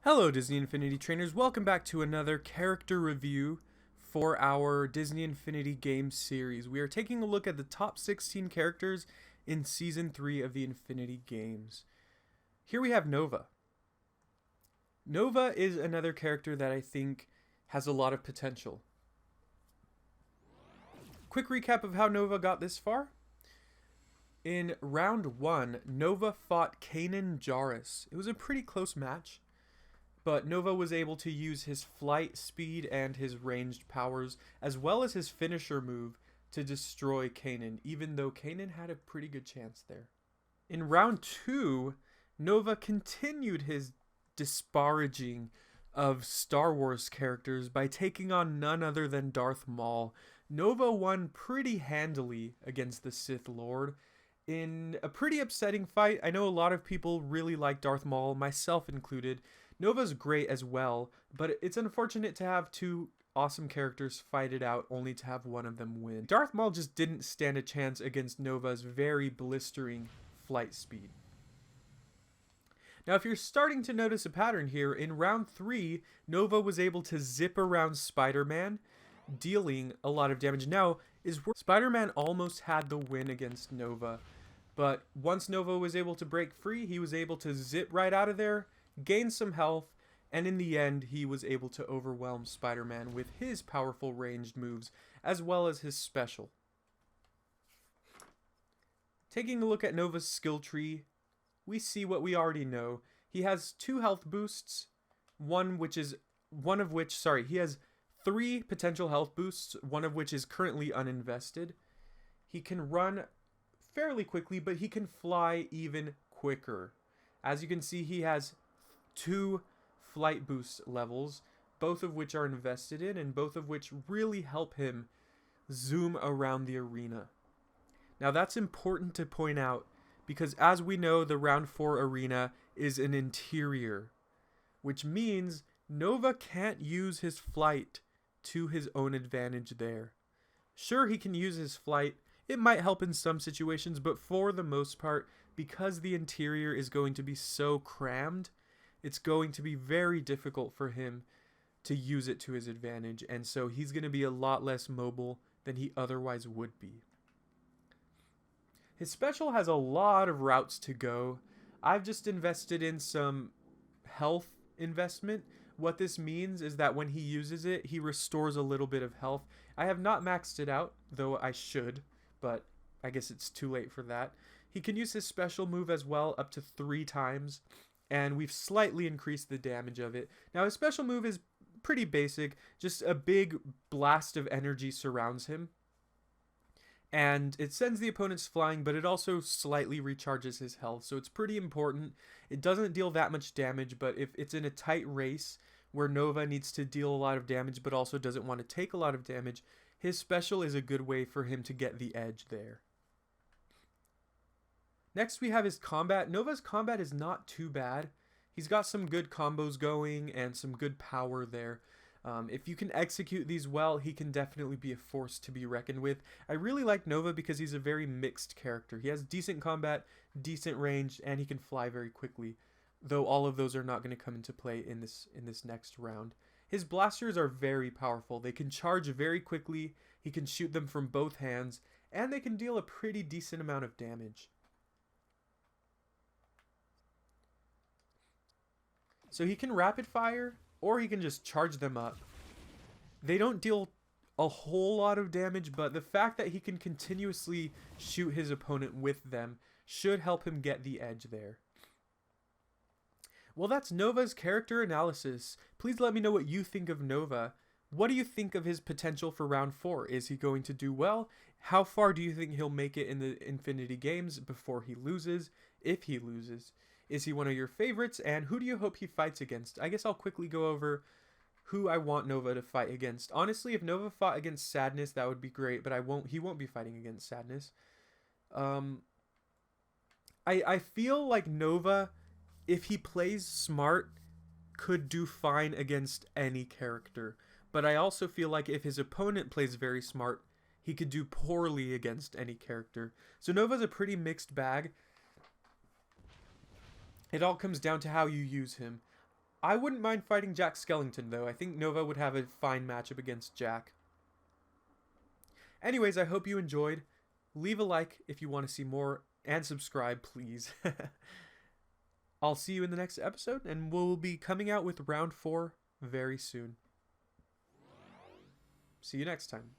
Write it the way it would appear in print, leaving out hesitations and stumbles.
Hello Disney Infinity Trainers, welcome back to another character review for our Disney Infinity Games series. We are taking a look at the top 16 characters in Season 3 of the Infinity Games. Here we have Nova. Nova is another character that I think has a lot of potential. Quick recap of how Nova got this far. In round 1, Nova fought Kanan Jarrus. It was a pretty close match, but Nova was able to use his flight speed and his ranged powers, as well as his finisher move, to destroy Kanan, even though Kanan had a pretty good chance there. In round 2, Nova continued his disparaging of Star Wars characters by taking on none other than Darth Maul. Nova won pretty handily against the Sith Lord in a pretty upsetting fight. I know a lot of people really like Darth Maul, myself included. Nova's great as well, but it's unfortunate to have two awesome characters fight it out only to have one of them win. Darth Maul just didn't stand a chance against Nova's very blistering flight speed. Now, if you're starting to notice a pattern here, in round 3, Nova was able to zip around Spider-Man, dealing a lot of damage. Now, Spider-Man almost had the win against Nova, but once Nova was able to break free, he was able to zip right out of there, gain some health, and in the end, he was able to overwhelm Spider-Man with his powerful ranged moves, as well as his special. Taking a look at Nova's skill tree, we see what we already know. He has 2 health boosts, he has 3 potential health boosts, one of which is currently uninvested. He can run fairly quickly, but he can fly even quicker. As you can see, he has 2 flight boost levels, both of which are invested in and both of which really help him zoom around the arena. Now that's important to point out because as we know, the round 4 arena is an interior, which means Nova can't use his flight to his own advantage there. Sure, he can use his flight. It might help in some situations, but for the most part, because the interior is going to be so crammed, it's going to be very difficult for him to use it to his advantage, and so he's going to be a lot less mobile than he otherwise would be. His special has a lot of routes to go. I've just invested in some health investment. What this means is that when he uses it, he restores a little bit of health. I have not maxed it out, though I should, but I guess it's too late for that. He can use his special move as well up to 3 times, and we've slightly increased the damage of it. Now his special move is pretty basic, just a big blast of energy surrounds him, and it sends the opponents flying, but it also slightly recharges his health, so it's pretty important. It doesn't deal that much damage, but if it's in a tight race where Nova needs to deal a lot of damage but also doesn't want to take a lot of damage, his special is a good way for him to get the edge there. Next we have his combat. Nova's combat is not too bad. He's got some good combos going and some good power there. If you can execute these well, he can definitely be a force to be reckoned with. I really like Nova because he's a very mixed character. He has decent combat, decent range, and he can fly very quickly, though all of those are not going to come into play in this next round. His blasters are very powerful. They can charge very quickly, he can shoot them from both hands, and they can deal a pretty decent amount of damage. So he can rapid fire, or he can just charge them up. They don't deal a whole lot of damage, but the fact that he can continuously shoot his opponent with them should help him get the edge there. Well, that's Nova's character analysis. Please let me know what you think of Nova. What do you think of his potential for round 4? Is he going to do well? How far do you think he'll make it in the Infinity Games before he loses, if he loses? Is he one of your favorites, and who do you hope he fights against? I guess I'll quickly go over who I want Nova to fight against. Honestly, if Nova fought against Sadness, that would be great, but he won't be fighting against Sadness. I feel like Nova, if he plays smart, could do fine against any character. But I also feel like if his opponent plays very smart, he could do poorly against any character. So Nova's a pretty mixed bag. It all comes down to how you use him. I wouldn't mind fighting Jack Skellington, though. I think Nova would have a fine matchup against Jack. Anyways, I hope you enjoyed. Leave a like if you want to see more, and subscribe, please. I'll see you in the next episode, and we'll be coming out with round 4 very soon. See you next time.